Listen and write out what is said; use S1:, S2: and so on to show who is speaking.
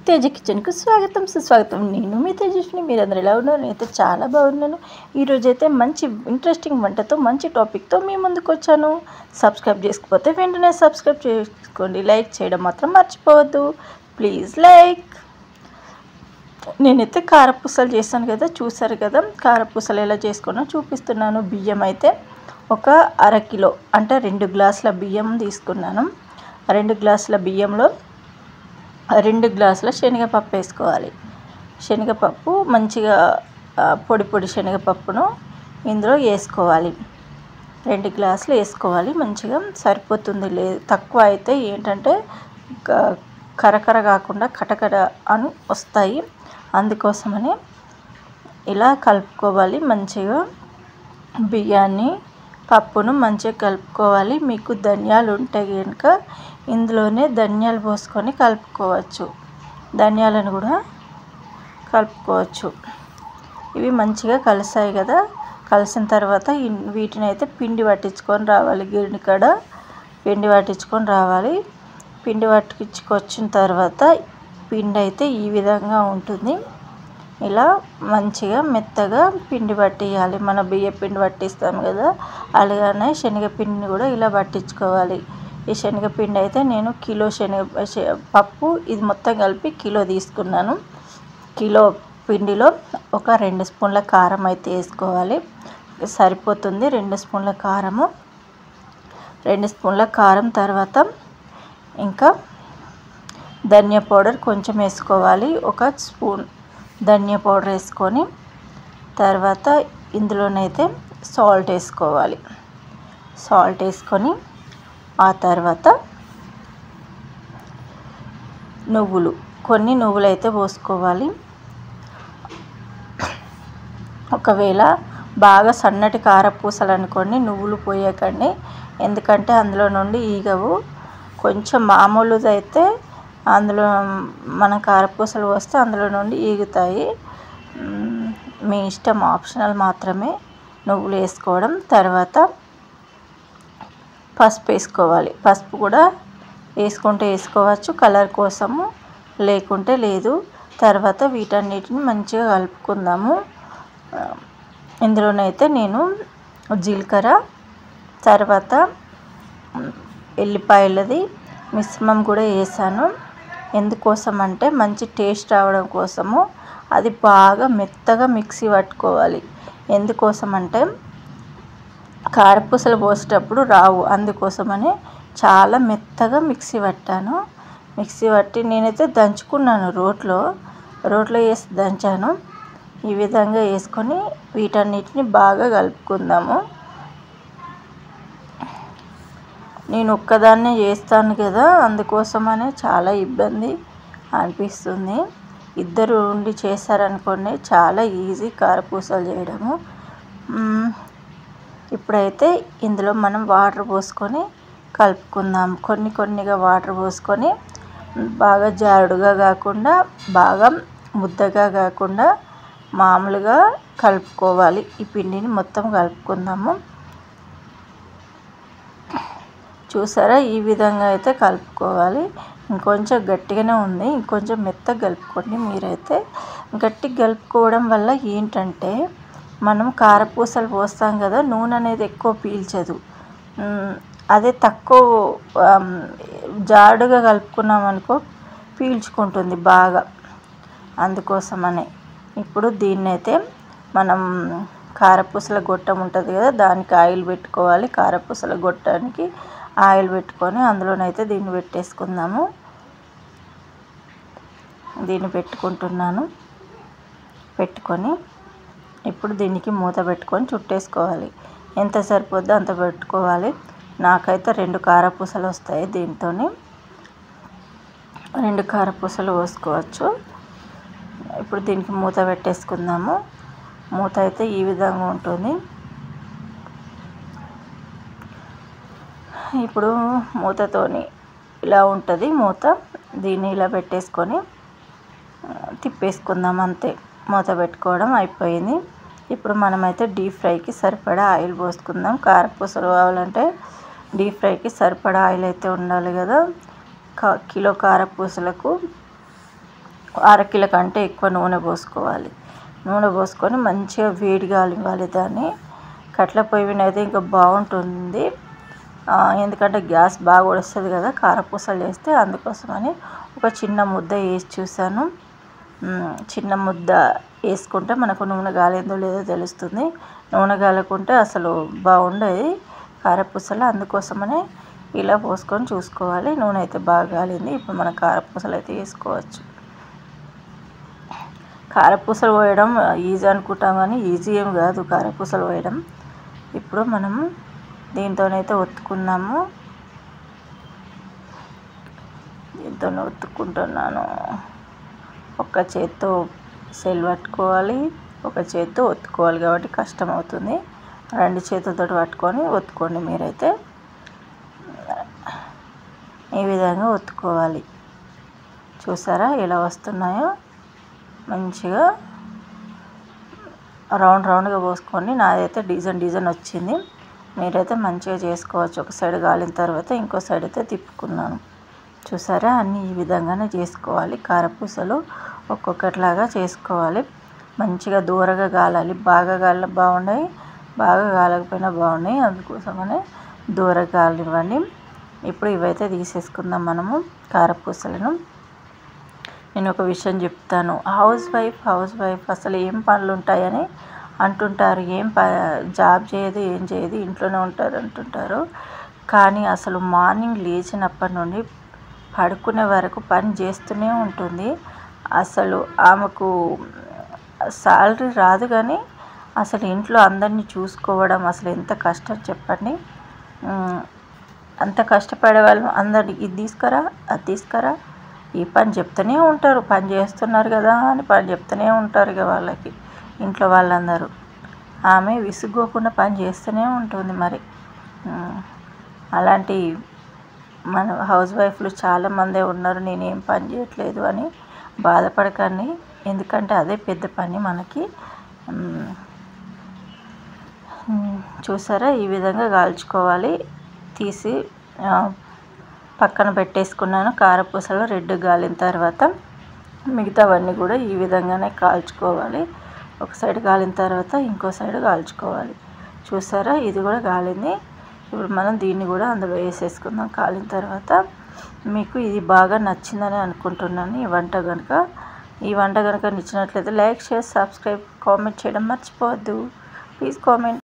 S1: తేజ కిచెన్కు స్వాగతం సుస్వాగతం. నేను మీ తేజస్విని. మీరందరూ ఎలా ఉన్నారు? నేనైతే చాలా బాగున్నాను. ఈరోజైతే మంచి ఇంట్రెస్టింగ్ వంటతో మంచి టాపిక్తో మీ ముందుకు వచ్చాను. సబ్స్క్రైబ్ చేసుకోకపోతే వెంటనే సబ్స్క్రైబ్ చేసుకోండి. లైక్ చేయడం మాత్రం మర్చిపోవద్దు. Please like. నేనైతే కారపూసలు చేస్తాను కదా, చూసారు కదా. కారపూసలు ఎలా చేసుకున్నా చూపిస్తున్నాను. బియ్యం అయితే ఒక అరకిలో అంటే 2 గ్లాసుల బియ్యం తీసుకున్నాను. 2 గ్లాసుల బియ్యంలో 2 గ్లాసుల శనగపప్పు వేసుకోవాలి. శనగపప్పు మంచిగా పొడి పొడి శనగపప్పును ఇందులో వేసుకోవాలి. 2 గ్లాసులు వేసుకోవాలి. మంచిగా సరిపోతుంది. లేదు తక్కువ అయితే ఏంటంటే కరకర కాకుండా కటకర అని వస్తాయి. అందుకోసమని ఇలా కలుపుకోవాలి. మంచిగా బియ్యాన్ని పప్పును మంచిగా కలుపుకోవాలి. మీకు ధనియాలు ఉంటే కనుక ఇందులోనే ధనియాలు పోసుకొని కలుపుకోవచ్చు. ధనియాలను కూడా కలుపుకోవచ్చు. ఇవి మంచిగా కలిసాయి కదా. కలిసిన తర్వాత వీటిని అయితే పిండి పట్టించుకొని రావాలి. గిన్నె కాడ పిండి పట్టించుకొని రావాలి. పిండి పట్టించుకొచ్చిన తర్వాత పిండి అయితే ఈ విధంగా ఉంటుంది. ఇలా మంచిగా మెత్తగా పిండి పట్టియాలి. మన బియ్య పిండి పట్టిస్తాం కదా, అలాగనే శనగపిండిని కూడా ఇలా పట్టించుకోవాలి. ఈ శనగపిండి అయితే నేను కిలో పప్పు ఇది మొత్తం కలిపి కిలో తీసుకున్నాను. కిలో పిండిలో ఒక 2 స్పూన్ల కారం అయితే వేసుకోవాలి. సరిపోతుంది 2 స్పూన్ల కారము. 2 స్పూన్ల కారం తర్వాత ఇంకా ధనియా పౌడర్ కొంచెం వేసుకోవాలి. 1 స్పూన్ ధనియా పౌడర్ వేసుకొని తర్వాత ఇందులోనైతే సాల్ట్ వేసుకోవాలి. సాల్ట్ వేసుకొని ఆ తర్వాత కొన్ని నువ్వులు అయితే పోసుకోవాలి. ఒకవేళ బాగా సన్నటి కారపూసలు అనుకోండి, నువ్వులు పోయకండి. ఎందుకంటే అందులో నుండి ఈగవు. కొంచెం మామూలుది అయితే అందులో మన కారపూసలు వస్తే అందులో నుండి ఈగుతాయి. మీ ఇష్టం, ఆప్షనల్ మాత్రమే నువ్వులు వేసుకోవడం. తర్వాత పసుపు వేసుకోవాలి. పసుపు కూడా వేసుకుంటే వేసుకోవచ్చు కలర్ కోసము, లేకుంటే లేదు. తర్వాత వీటన్నిటిని మంచిగా కలుపుకుందాము. ఇందులోనైతే నేను జీలకర్ర తర్వాత ఎల్లిపాయలది మిశ్రమం కూడా వేసాను. ఎందుకోసం అంటే మంచి టేస్ట్ రావడం కోసము. అది బాగా మెత్తగా మిక్సీ పట్టుకోవాలి. ఎందుకోసం అంటే కారపూసలు పోసేటప్పుడు రావు. అందుకోసమని చాలా మెత్తగా మిక్సీ పట్టాను. మిక్సీ పట్టి నేనైతే దంచుకున్నాను. రోట్లో వేసి దంచాను. ఈ విధంగా వేసుకొని వీటన్నిటిని బాగా కలుపుకుందాము. నేను ఒక్కదాన్నే చేస్తాను కదా, అందుకోసమనే చాలా ఇబ్బంది అనిపిస్తుంది. ఇద్దరు ఉండి చేశారనుకోండి చాలా ఈజీ కారపూసలు చేయడము. ఇప్పుడైతే ఇందులో మనం వాటర్ పోసుకొని కలుపుకుందాం. కొన్నిగా వాటర్ పోసుకొని బాగా జారుడుగా కాకుండా బాగా ముద్దగా కాకుండా మామూలుగా కలుపుకోవాలి. ఈ పిండిని మొత్తం కలుపుకుందాము. చూసారా, ఈ విధంగా అయితే కలుపుకోవాలి. ఇంకొంచెం గట్టిగానే ఉంది, ఇంకొంచెం మెత్తగా కలుపుకోండి. మీరైతే గట్టిగా కలుపుకోవడం వల్ల ఏంటంటే మనం కారపూసలు పోస్తాం కదా, నూనె అనేది ఎక్కువ పీల్చదు. అదే తక్కువ జాడుగా కలుపుకున్నాం అనుకో పీల్చుకుంటుంది బాగా. అందుకోసమనే ఇప్పుడు దీన్నైతే మనం కారపూసల గొట్టం ఉంటుంది కదా, దానికి ఆయిల్ పెట్టుకోవాలి. కారపూసల గొట్టానికి ఆయిల్ పెట్టుకొని అందులోనైతే దీన్ని పెట్టేసుకుందాము. దీన్ని పెట్టుకుంటున్నాను. పెట్టుకొని ఇప్పుడు దీనికి మూత పెట్టుకొని చుట్టేసుకోవాలి. ఎంత సరిపోద్దో అంత పెట్టుకోవాలి. నాకైతే 2 కారపూసలు వస్తాయి. దీంతో 2 కారపూసలు పోసుకోవచ్చు. ఇప్పుడు దీనికి మూత పెట్టేసుకుందాము. మూత అయితే ఈ విధంగా ఉంటుంది. ఇప్పుడు మూతతోని ఇలా ఉంటుంది మూత. దీన్ని ఇలా పెట్టేసుకొని తిప్పేసుకుందాం. అంతే, మూత పెట్టుకోవడం అయిపోయింది. ఇప్పుడు మనమైతే డీప్ ఫ్రైకి సరిపడా ఆయిల్ పోసుకుందాం. కారపూసలు కావాలంటే డీప్ ఫ్రైకి సరిపడా ఆయిల్ అయితే ఉండాలి కదా. కిలో కారపూసలకు అరకిల కంటే ఎక్కువ నూనె పోసుకోవాలి. నూనె పోసుకొని మంచిగా వేడి కానివ్వాలి దాన్ని. కట్టెల పొయ్యి మీద అయితే ఇంకా బాగుంటుంది, ఎందుకంటే గ్యాస్ బాగా వస్తుంది కదా కారపూసలు చేస్తే. అందుకోసమని ఒక చిన్న ముద్ద వేసి చూసాను. చిన్న ముద్ద వేసుకుంటే మనకు నూనె కాలేదో లేదో తెలుస్తుంది. నూనె కాలకుంటే అసలు బాగుండేది కారపూసలు. అందుకోసమనే ఇలా పోసుకొని చూసుకోవాలి. నూనె అయితే బాగా కాలింది. ఇప్పుడు మన కారపూసలు అయితే వేసుకోవచ్చు. కారపూసలు పోయడం ఈజీ అనుకుంటాం కానీ ఈజీ ఏం కాదు కారపూసలు పోయడం. ఇప్పుడు మనం దీంతోనైతే ఒత్తుకున్నాము. దీంతో ఒత్తుకుంటున్నాను. ఒక చేత్తో సెల్ పట్టుకోవాలి, ఒక చేత్తో ఒత్తుకోవాలి కాబట్టి కష్టం అవుతుంది. 2 చేతులతో పట్టుకొని ఒత్తుకోండి. మీరైతే ఈ విధంగా ఒత్తుకోవాలి. చూసారా ఎలా వస్తున్నాయో? మంచిగా రౌండ్గా పోసుకొని నాదైతే డిజైన్ వచ్చింది. మీరైతే మంచిగా చేసుకోవచ్చు. ఒక సైడ్ కాలిన తర్వాత ఇంకో సైడ్ అయితే తిప్పుకున్నాను. చూసారా? అన్నీ ఈ విధంగానే చేసుకోవాలి. కారపూసలు ఒక్కొక్కటిలాగా చేసుకోవాలి. మంచిగా దూరగా కాలాలి. బాగా కాలిన బాగున్నాయి, బాగా కాలకపోయినా బాగున్నాయి. అందుకోసమనే దూరగా కాలనివ్వండి. ఇప్పుడు ఇవైతే తీసేసుకుందాం మనము కారపూసలను. నేను ఒక విషయం చెప్తాను. హౌస్ వైఫ్ అసలు ఏం పనులు ఉంటాయని అంటుంటారు. జాబ్ చేయదు, ఏం చేయదు, ఇంట్లోనే ఉంటారు అంటుంటారు. కానీ అసలు మార్నింగ్ లేచినప్పటి నుండి పడుకునే వరకు పని చేస్తూనే ఉంటుంది. అసలు ఆమెకు శాలరీ రాదు కానీ అసలు ఇంట్లో అందరినీ చూసుకోవడం అసలు ఎంత కష్టం చెప్పండి. అంత కష్టపడే వాళ్ళు అందరినీ ఇది తీసుకురా, అది తీసుకురా, ఈ పని చెప్తూనే ఉంటారు. పని చేస్తున్నారు కదా అని పని చెప్తూనే ఉంటారు ఇక వాళ్ళకి ఇంట్లో వాళ్ళందరూ. ఆమె విసుగోకుండా పని చేస్తూనే ఉంటుంది. మరి అలాంటి మన హౌస్ వైఫ్లు చాలామందే ఉన్నారు. నేనేం పని చేయట్లేదు అని బాధపడకండి, ఎందుకంటే అదే పెద్ద పని మనకి. చూసారా? ఈ విధంగా కాల్చుకోవాలి. తీసి పక్కన పెట్టేసుకున్నాను. కారపూసలు రెడ్ గాలిన తర్వాత మిగతావన్నీ కూడా ఈ విధంగానే కాల్చుకోవాలి. ఒక సైడ్ కాలిన తర్వాత ఇంకో సైడ్ కాల్చుకోవాలి. చూసారా? ఇది కూడా కాలింది. ఇప్పుడు మనం దీన్ని కూడా అందులో వేసేసుకుందాం కాలిన తర్వాత. మీకు ఇది బాగా నచ్చిందని అనుకుంటున్నాను ఈ వంట కనుక నచ్చినట్లయితే లైక్, షేర్, సబ్స్క్రైబ్, కామెంట్ చేయడం మర్చిపోవద్దు. Please comment.